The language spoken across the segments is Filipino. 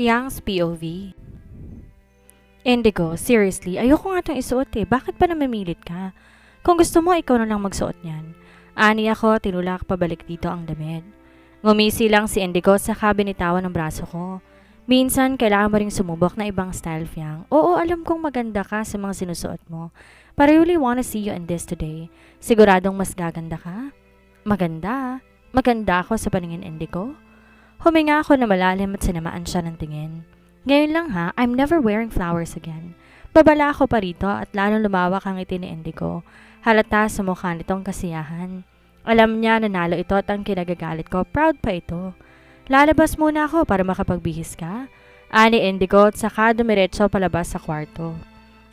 Fiang's POV. Indigo, seriously, ayoko nga itong isuot eh. Bakit pa namimilit ka? Kung gusto mo, ikaw na lang magsuot niyan. Ani ako, tinulak pabalik dito ang damit. Ngumisi lang si Indigo sa binitawan ng braso ko. Minsan, kailangan mo ring sumubok na ibang style, Fiang. Oo, alam kong maganda ka sa mga sinusuot mo. But I really wanna see you in this today. Siguradong mas gaganda ka? Maganda? Maganda ako sa paningin, Indigo? Huminga ako na malalim at sinamaan siya ng tingin. Ngayon lang ha, I'm never wearing flowers again. Babala ako pa rito at lalong lumawak ang ngiti ni Indigo. Halata sa mukha nitong kasiyahan. Alam niya nanalo ito at ang kinagagalit ko, proud pa ito. Lalabas muna ako para makapagbihis ka. Ani Indigo at saka dumiretso palabas sa kwarto.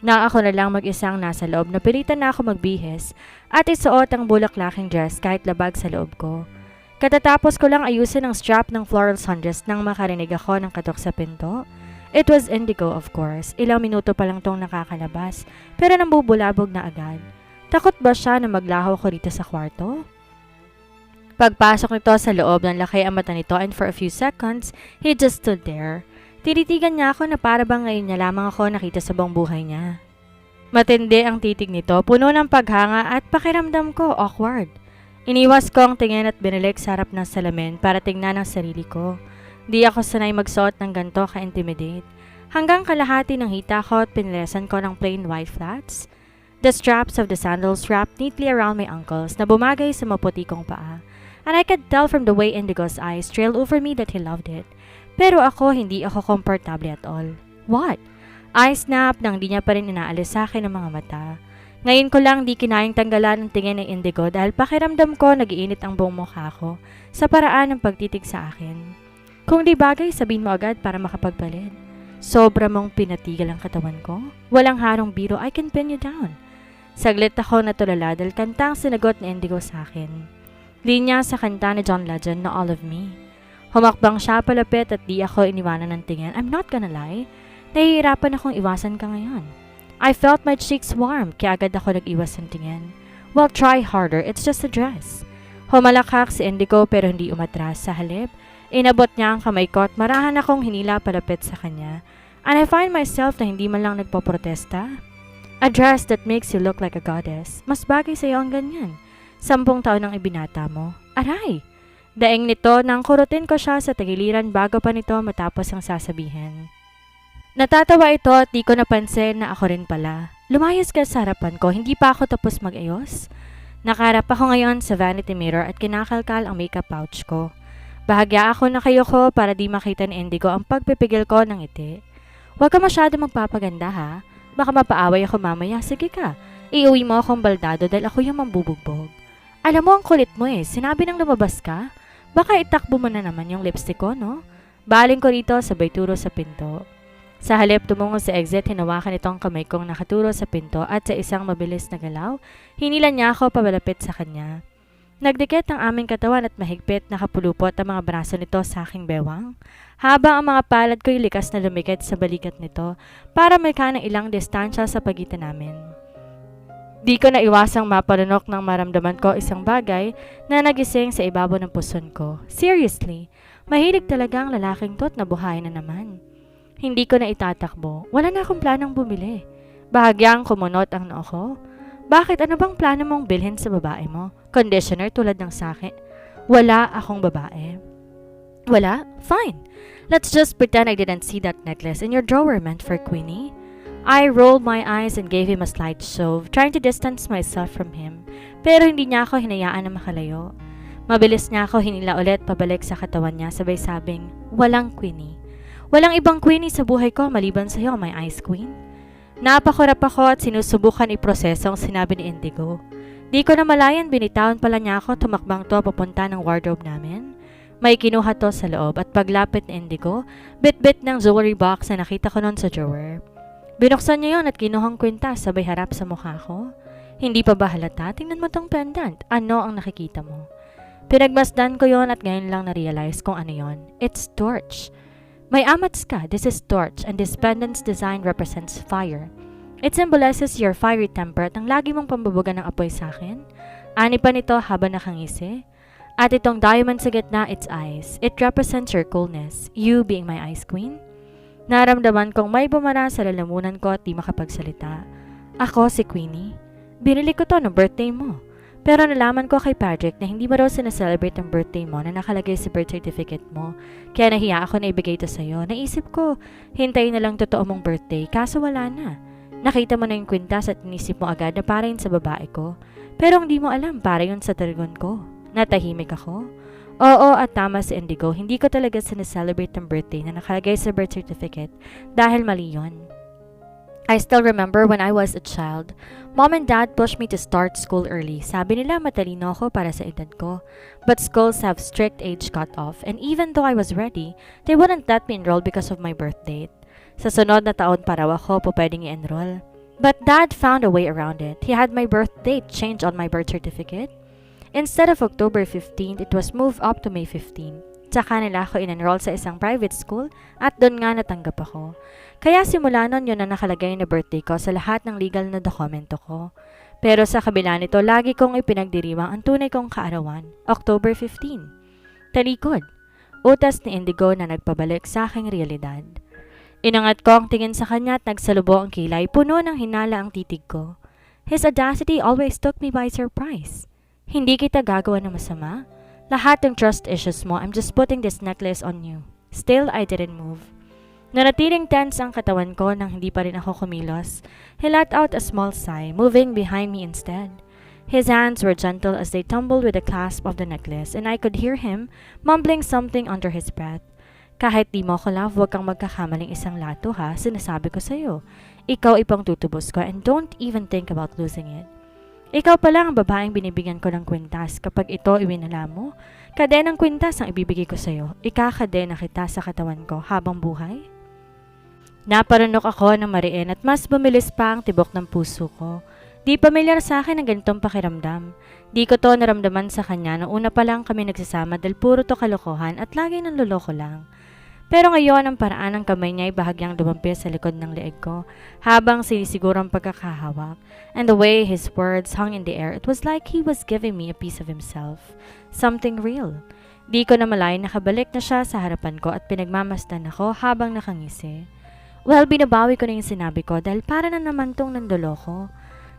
Na ako na lang mag-isang nasa loob, napilitan na ako magbihis at isuot ang bulaklaking dress kahit labag sa loob ko. Katatapos ko lang ayusin ang strap ng floral sundress nang makarinig ako ng katok sa pinto. It was Indigo, of course. Ilang minuto pa lang tong nakakalabas, pero nambubulabog na agad. Takot ba siya na maglaho ko rito sa kwarto? Pagpasok nito sa loob, nanlaki ang mata nito and for a few seconds, he just stood there. Tinitigan niya ako na para bang ngayon niya lamang ako nakita sa buong buhay niya. Matindi ang titig nito, puno ng paghanga at pakiramdam ko awkward. Iniwas ko ang tingin at binalik sa harap ng salamin para tingnan ang sarili ko. Di ako sanay magsuot ng ganito ka-intimidate. Hanggang kalahati ng hita ko at pinlesan ko ng plain white flats. The straps of the sandals wrapped neatly around my ankles na bumagay sa maputi kong paa. And I could tell from the way Indigo's eyes trailed over me that he loved it. Pero ako, hindi ako komportable at all. What? I snapped nang di niya pa rin inaalis sa akin ang mga mata. Ngayon ko lang di kinayang tanggalan ng tingin ng Indigo dahil pakiramdam ko nagiinit ang buong mukha ko sa paraan ng pagtitig sa akin. Kung di bagay, sabihin mo agad para makapagpalit. Sobra mong pinatigil ang katawan ko. Walang harong biro, I can pin you down. Saglit ako natulala dahil kantang sinagot ni Indigo sa akin. Linya sa kanta ni John Legend na All of Me. Humakbang siya palapit at di ako iniwanan ng tingin. I'm not gonna lie, nahihirapan akong iwasan ka ngayon. I felt my cheeks warm kaya agad ako nag-iwas ng tingin. Well, try harder, it's just a dress. Humalakak si Indigo pero hindi umatras. Sa halip, inabot niya ang kamay ko at marahan akong hinila palapit sa kanya. And I find myself na hindi man lang nagpoprotesta. A dress that makes you look like a goddess. Mas bagay sa'yo ang ganyan. 10 taon ang ibinata mo. Aray! Daing nito nang kurutin ko siya sa tagiliran bago pa nito matapos ang sasabihin. Natatawa ito at di ko napansin na ako rin pala. Lumayas ka sa harapan ko, hindi pa ako tapos mag-ayos. Nakaharap ako ngayon sa vanity mirror at kinakalkal ang makeup pouch ko. Bahagya ako na kayo ko para di makita ni Indigo ang pagpipigil ko ng ngiti. Huwag ka masyado magpapaganda ha. Baka mapaaway ako mamaya. Sige ka, iuwi mo akong baldado dahil ako yung mambubugbog. Alam mo ang kulit mo eh, sinabi nang lumabas ka. Baka itakbo mo na naman yung lipstick ko, no? Baling ko rito sabay turo sa pinto. Sa halip tumungo sa exit, hinawakan itong kamay kong nakaturo sa pinto at sa isang mabilis na galaw, hinila niya ako pabalapit sa kanya. Nagdikit ang aming katawan at mahigpit nakapulupot ang mga braso nito sa aking bewang. Habang ang mga palad ko'y likas na lumikit sa balikat nito para may kanang ilang distansya sa pagitan namin. Di ko na iwasang mapalunok nang maramdaman ko isang bagay na nagising sa ibabaw ng puson ko. Seriously, mahilig talaga ang lalaking tot na buhay na naman. Hindi ko na itatakbo. Wala na akong planong bumili. Bahagyang kumunot ang noo ko. Bakit? Ano bang plano mong bilhin sa babae mo? Conditioner tulad ng sakin? Wala akong babae. Wala? Fine. Let's just pretend I didn't see that necklace in your drawer meant for Queenie. I rolled my eyes and gave him a slight shove, trying to distance myself from him. Pero hindi niya ako hinayaan na makalayo. Mabilis niya ako hinila ulit pabalik sa katawan niya sabay sabing, walang Queenie. Walang ibang Queenie sa buhay ko maliban sa'yo, my ice queen. Napakurap ako at sinusubukan iproseso ang sinabi ni Indigo. Di ko na malayan, binitawan pala niya ako, tumakbang to papunta ng wardrobe namin. May kinuha to sa loob at paglapit ni Indigo, bit-bit ng jewelry box na nakita ko noon sa drawer. Binuksan niya yon at kinuhang kwintas sabay harap sa mukha ko. Hindi pa ba halata? Tingnan mo tong pendant. Ano ang nakikita mo? Pinagmasdan ko yon at ngayon lang na-realize kung ano yon. It's torch. May amats ka, this is torch and this pendant's design represents fire. It symbolizes your fiery temper at ang lagi mong pambabugan ng apoy sa akin. Ani pa nito habang nakangisi. At itong diamond sa gitna, its eyes. It represents your coolness, you being my ice queen. Naramdaman kong may bumara sa lalamunan ko at di makapagsalita. Ako si Queenie. Binili ko to ng birthday mo. Pero nalaman ko kay Patrick na hindi mo raw sinaselebrate ang birthday mo na nakalagay sa birth certificate mo. Kaya nahiya ako na ibigay ito sa'yo. Naisip ko, hintayin na lang totoo mong birthday, kaso wala na. Nakita mo na yung kwintas at inisip mo agad na para yun sa babae ko. Pero hindi mo alam, para yun sa dragon ko. Natahimik ako. Oo, at tama si Indigo, hindi ko talaga sinaselebrate ang birthday na nakalagay sa birth certificate dahil mali yun. I still remember when I was a child, Mom and Dad pushed me to start school early. Sabi nila matalino ako para sa edad ko. But schools have strict age cutoff, and even though I was ready, they wouldn't let me enroll because of my birth date. Sa sunod na taon pa raw ako po pwedeng i-enroll. But Dad found a way around it. He had my birth date changed on my birth certificate. Instead of October 15th, it was moved up to May 15. Tsaka nila ako in-enroll sa isang private school at doon nga natanggap ako. Kaya simula nun yun na nakalagay na birthday ko sa lahat ng legal na dokumento ko. Pero sa kabila nito, lagi kong ipinagdiriwang ang tunay kong kaarawan, October 15. Talikod, utas ni Indigo na nagpabalik sa aking realidad. Inangat ko ang tingin sa kanya at nagsalubo ang kilay, puno ng hinala ang titig ko. His audacity always took me by surprise. Hindi kita gagawa ng masama. Lahat ng trust issues mo, I'm just putting this necklace on you. Still, I didn't move. Nanatiling tense ang katawan ko nang hindi pa rin ako kumilos. He let out a small sigh, moving behind me instead. His hands were gentle as they tumbled with the clasp of the necklace, and I could hear him mumbling something under his breath. Kahit di mo ko love, huwag kang magkakamaling isang lato ha, sinasabi ko sa'yo. Ikaw ipang tutubos ko and don't even think about losing it. Ikaw pala ang babaeng binibigyan ko ng kwintas kapag ito iwinala mo. Kadenang kwintas ang ibibigay ko sa'yo. Ikakadena kita sa katawan ko habang buhay. Naparunok ako ng mariin at mas bumilis pa ang tibok ng puso ko. Di pamilyar sa akin ang ganitong pakiramdam. Di ko to naramdaman sa kanya noong una pa lang kami nagsasama dahil puro to kalokohan at lagi nang loloko lang. Pero ngayon ang paraan ng kamay niya ay bahagyang lumampi sa likod ng leeg ko habang sinisiguro ang pagkakahawak. And the way his words hung in the air, it was like he was giving me a piece of himself. Something real. Di ko na malayan nakabalik na siya sa harapan ko at pinagmamasdan ako habang nakangisi. Well, binabawi ko na yung sinabi ko dahil para na naman tong nandoloko.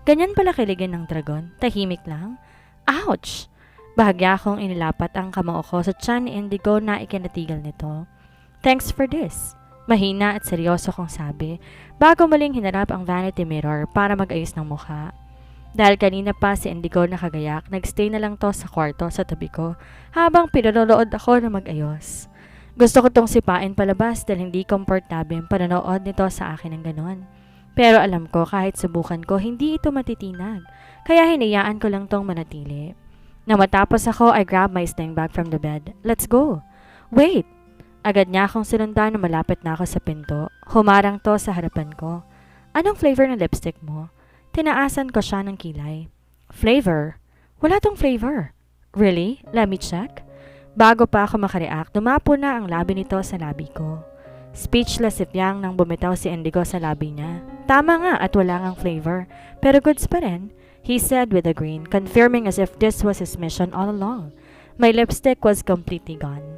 Ganyan pala kiligin ng dragon, tahimik lang. Ouch! Bahagya akong inilapat ang kamao ko sa tiyan ni Indigo na ikinatigil nito. Thanks for this. Mahina at seryoso kong sabi, bago muling hinarap ang vanity mirror para mag-ayos ng mukha. Dahil kanina pa si Indigo nakagayak, nagstay na lang to sa kwarto sa tabi ko habang pinanonood ako na mag-ayos. Gusto ko tong sipain palabas dahil hindi komportable ang panonood nito sa akin ng ganon. Pero alam ko kahit subukan ko, hindi ito matitinag. Kaya hinayaan ko lang tong manatili. Na matapos ako, I grabbed my sling bag from the bed. Let's go. Wait! Agad niya akong sinundan na malapit na ako sa pinto. Humarang to sa harapan ko. Anong flavor ng lipstick mo? Tinaasan ko siya ng kilay. Flavor? Wala tong flavor. Really? Let me check. Bago pa ako makareact, dumapo na ang labi nito sa labi ko. Speechless si Piang nang bumitaw si Indigo sa labi niya. Tama nga at wala ngang flavor. Pero goods pa rin, he said with a grin, confirming as if this was his mission all along. My lipstick was completely gone.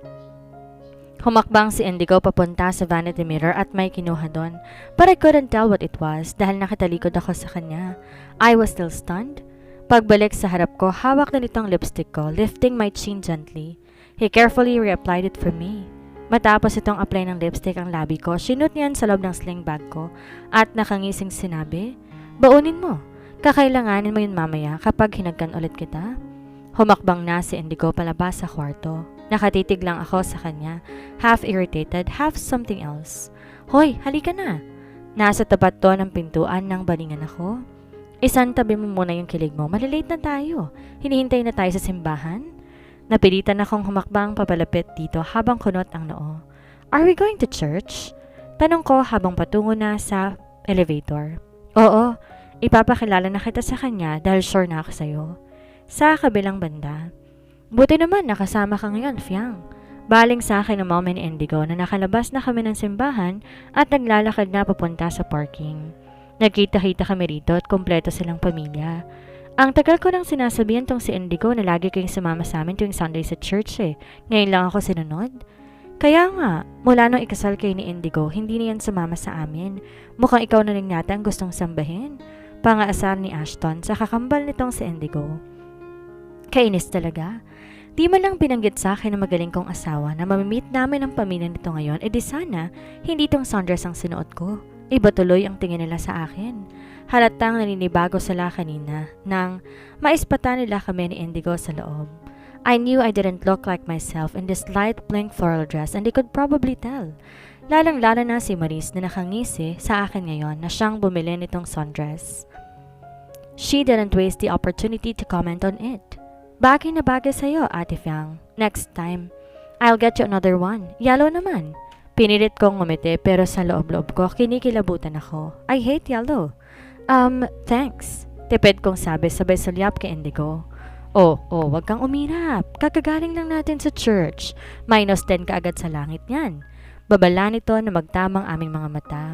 Humakbang si Indigo papunta sa vanity mirror at may kinuha doon. But I couldn't tell what it was dahil nakatalikod ako sa kanya. I was still stunned. Pagbalik sa harap ko, hawak na nitong lipstick ko, lifting my chin gently. He carefully reapplied it for me. Matapos itong apply ng lipstick ang labi ko, sinut niyan sa loob ng sling bag ko at nakangising sinabi, "Baunin mo. Kakailanganin mo yun mamaya kapag hinagkan ulit kita." Humakbang na si Indigo palabas sa kwarto. Nakatitig lang ako sa kanya, half irritated, half something else. Hoy, halika na! Nasa tapat to ng pintuan ng balingan ako. Isantabi mo muna yung kilig mo, malilate na tayo. Hinihintay na tayo sa simbahan. Napilitan akong humakbang papalapit dito habang kunot ang noo. Are we going to church? Tanong ko habang patungo na sa elevator. Oo, ipapakilala na kita sa kanya dahil sure na ako sa'yo. Sa kabilang banda. Buti naman nakasama ka ngayon, Fiang. Baling sa akin ng Mom and Indigo na nakalabas na kami ng simbahan at naglalakad na papunta sa parking. Nagkita-kita kami rito at kompleto silang pamilya. Ang tagal ko nang sinasabihan tong si Indigo na lagi kayong sumama sa amin tuwing Sunday sa church eh. Ngayon lang ako sinunod. Kaya nga, mula nung ikasal kayo ni Indigo, hindi na yan sumama sa amin. Mukhang ikaw na rin yata ang gustong sambahin. Pangaasar ni Ashton sa kakambal nitong si Indigo. Kainis talaga. Di man lang binanggit sa akin na magaling kong asawa na mamimit namin ang pamilya nito ngayon, edi sana hindi itong sundress ang sinuot ko. Iba tuloy ang tingin nila sa akin. Halatang naninibago sila kanina nang maispata nila kami ni Indigo sa loob. I knew I didn't look like myself in this light pink floral dress and they could probably tell. Lalang-lala na si Maris na nakangisi sa akin ngayon na siyang bumili nitong sundress. She didn't waste the opportunity to comment on it. Bagay na bagay sa'yo, Ate Fiang. Next time, I'll get you another one. Yellow naman. Pinilit kong ngumiti pero sa loob-loob ko kinikilabutan ako. I hate yellow. Thanks. Tipid kong sabi sabay sulyap kay Indigo. Wag kang umirap. Kakagaling lang natin sa church. -10 ka agad sa langit niyan. Babala nito na magtamang aming mga mata.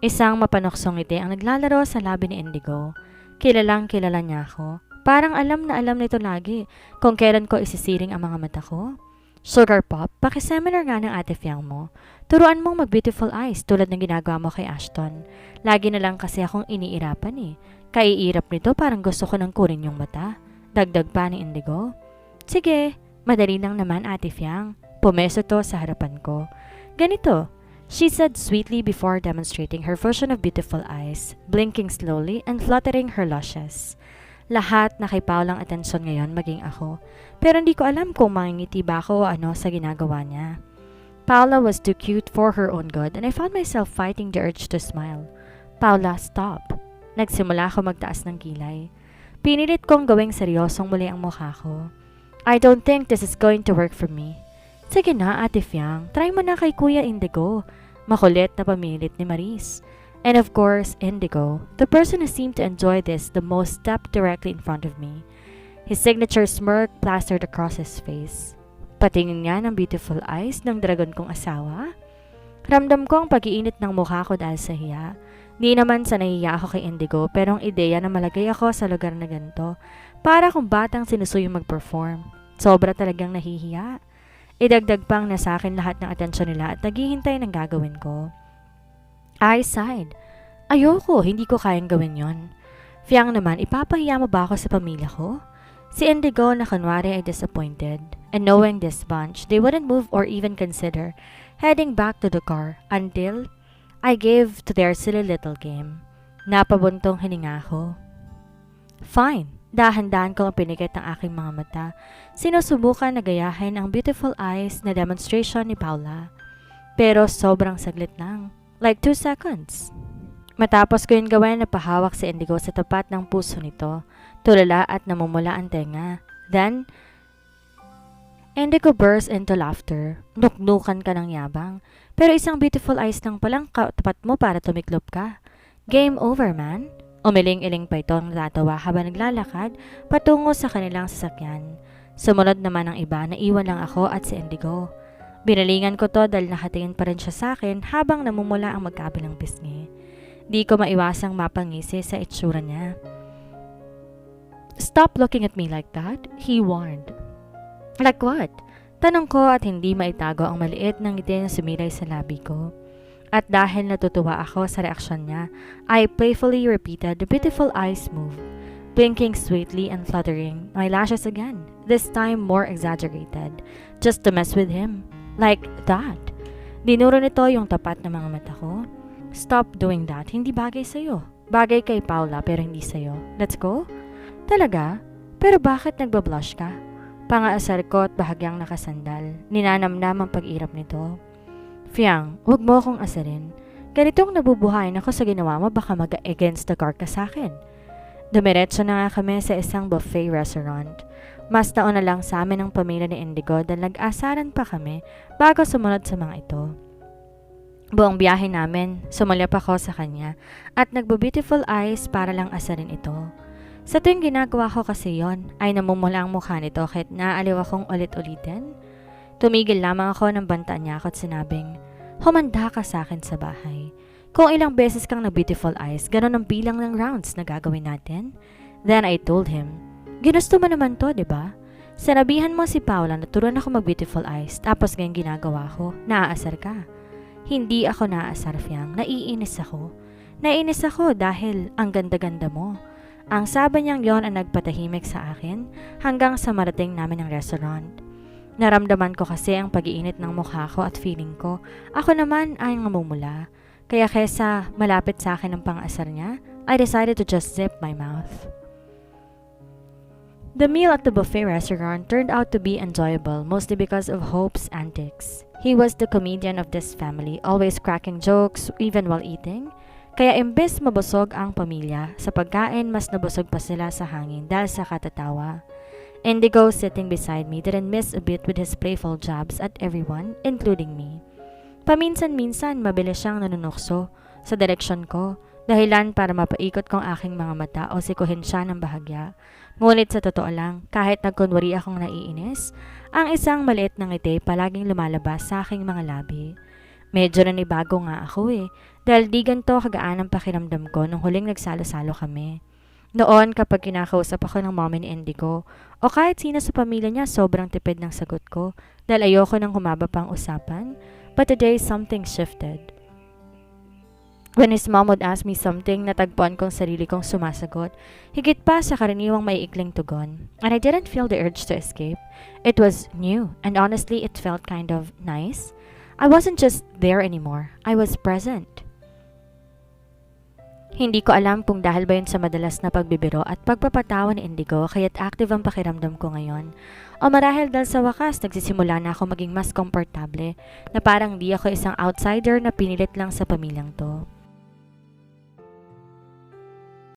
Isang mapanoksong ngiti ang naglalaro sa labi ni Indigo. Kilalang kilala niya ako. Parang alam na alam nito lagi kung kailan ko isisiring ang mga mata ko. Sugar Pop, pakiseminar nga ng Ate Fiang mo. Turuan mong mag-beautiful eyes tulad ng ginagawa mo kay Ashton. Lagi na lang kasi akong iniirapan eh. Kaiirap nito parang gusto ko nang kunin yung mata. Dagdag pa ni Indigo. Sige, madali lang naman Ate Fiang. Pumeso to sa harapan ko. Ganito, she said sweetly before demonstrating her version of beautiful eyes, blinking slowly and fluttering her lashes. Lahat na kay Paula ang atensyon ngayon maging ako. Pero hindi ko alam kung mangingiti ba ako o ano sa ginagawa niya. Paula was too cute for her own good and I found myself fighting the urge to smile. Paula, stop. Nagsimula ako magtaas ng kilay. Pinilit kong gawing seryosong muli ang mukha ko. I don't think this is going to work for me. Sige na, Ate Fiang. Try mo na kay Kuya Indigo. Makulit na pamilit ni Maris. And of course, Indigo, the person who seemed to enjoy this the most, stepped directly in front of me. His signature smirk plastered across his face. Patingin nga ng beautiful eyes ng dragon kong asawa. Ramdam ko ang pag-iinit ng mukha ko dahil sa hiya. Di naman sa nahiya ako kay Indigo pero ang ideya na malagay ako sa lugar na ganito para kung batang sinusuyo mag-perform. Sobra talagang nahihiya. Idagdag pang na sa akin lahat ng atensyon nila at naghihintay ng gagawin ko. I sighed. Ayoko, hindi ko kayang gawin yon. Fiang naman, ipapahiya mo ba ako sa pamilya ko? Si Indigo na kunwari ay disappointed. And knowing this bunch, they wouldn't move or even consider heading back to the car until I gave to their silly little game. Napabuntong hininga ko. Fine. Dahan-dahan kong pinikit ang aking mga mata. Sinusubukan na gayahin ang beautiful eyes na demonstration ni Paula. Pero sobrang saglit lang. Like 2 seconds. Matapos ko yun gawin, napahawak si Indigo sa tapat ng puso nito. Tulala at namumula ang tenga. Then, Indigo burst into laughter. Nuknukan ka ng yabang. Pero isang beautiful eyes lang palang katapat mo para tumiklop ka. Game over, man. Umiling-iling pa itong natatawa habang naglalakad patungo sa kanilang sasakyan. Sumunod naman ang iba, naiwan lang ako at si Indigo. Binalingan ko to dahil nakatingin pa rin siya sa akin habang namumula ang magkabilang pisngi. Di ko maiwasang mapangisi sa itsura niya. Stop looking at me like that, he warned. Like what? Tanong ko at hindi maitago ang maliit ng ngiti na sumilay sa labi ko. At dahil natutuwa ako sa reaksyon niya, I playfully repeated the beautiful eyes move, blinking sweetly and fluttering my lashes again, this time more exaggerated, just to mess with him. Like that. Dinuro nito yung tapat ng mga mata ko. Stop doing that. Hindi bagay sa'yo. Bagay kay Paula pero hindi sa'yo. Let's go? Talaga? Pero bakit nagbablush ka? Pangaasar ko at bahagyang nakasandal. Ninanamnam ang pag-irap nito. Fiang, huwag mo akong asarin. Ganitong nabubuhayin ako sa ginawa mo, baka mag-against the car ka sa akin. Dumiretso na nga kami sa isang buffet restaurant. Mas nauna lang sa amin ang pamilya ni Indigo dahil nag-asaran pa kami bago sumunod sa mga ito. Buong biyahe namin, sumulyap ako sa kanya at nagbo-beautiful eyes para lang asarin ito. Sa tuwing ginagawa ko kasi yon, ay namumula ang mukha nito kahit naaliw akong ulit-ulitin. Tumigil lamang ako nang bantaan niya ako at sinabing, humanda ka sa akin sa bahay. Kung ilang beses kang nag-beautiful eyes, ganun ang bilang ng rounds na gagawin natin. Then I told him, ginusto mo naman to, diba? Sinabihan mo si Paula na turuan ako mag-beautiful eyes, tapos ngayon ginagawa ko, naaasar ka. Hindi ako naaasar, Fiang. Naiinis ako. Naiinis ako dahil ang ganda-ganda mo. Ang sabi niyang yon ang nagpatahimik sa akin hanggang sa marating namin ang restaurant. Naramdaman ko kasi ang pag-iinit ng mukha ko at feeling ko, ako naman ay namumula. Kaya kesa malapit sa akin ang pang-asar niya, I decided to just zip my mouth. The meal at the buffet restaurant turned out to be enjoyable, mostly because of Hope's antics. He was the comedian of this family, always cracking jokes even while eating. Kaya imbes mabusog ang pamilya, sa pagkain mas nabusog pa sila sa hangin dahil sa katatawa. Indigo, sitting beside me, didn't miss a bit with his playful jabs at everyone, including me. Paminsan-minsan mabilis siyang nanunukso sa direksyon ko, dahilan para mapaikot kong aking mga mata o sikuhin siya ng bahagya. Ngunit sa totoo lang, kahit nagkunwari akong naiinis, ang isang maliit na ngiti palaging lumalabas sa aking mga labi. Medyo nanibago nga ako dahil di ganito kagaan ang pakiramdam ko nung huling nagsalo-salo kami. Noon kapag kinakausap ako ng mommy ni Indigo o kahit sino sa pamilya niya sobrang tipid ng sagot ko dahil ayoko nang humaba pang usapan, but today something shifted. When his mom would ask me something, natagpuan kong sarili kong sumasagot, higit pa sa karaniwang maiikling tugon. And I didn't feel the urge to escape. It was new, and honestly, it felt kind of nice. I wasn't just there anymore. I was present. Hindi ko alam kung dahil ba yun sa madalas na pagbibiro at pagpapatawa ni Indigo kaya't active ang pakiramdam ko ngayon. O marahil dahil sa wakas nagsisimula na ako maging mas komportable na parang di ako isang outsider na pinilit lang sa pamilyang to.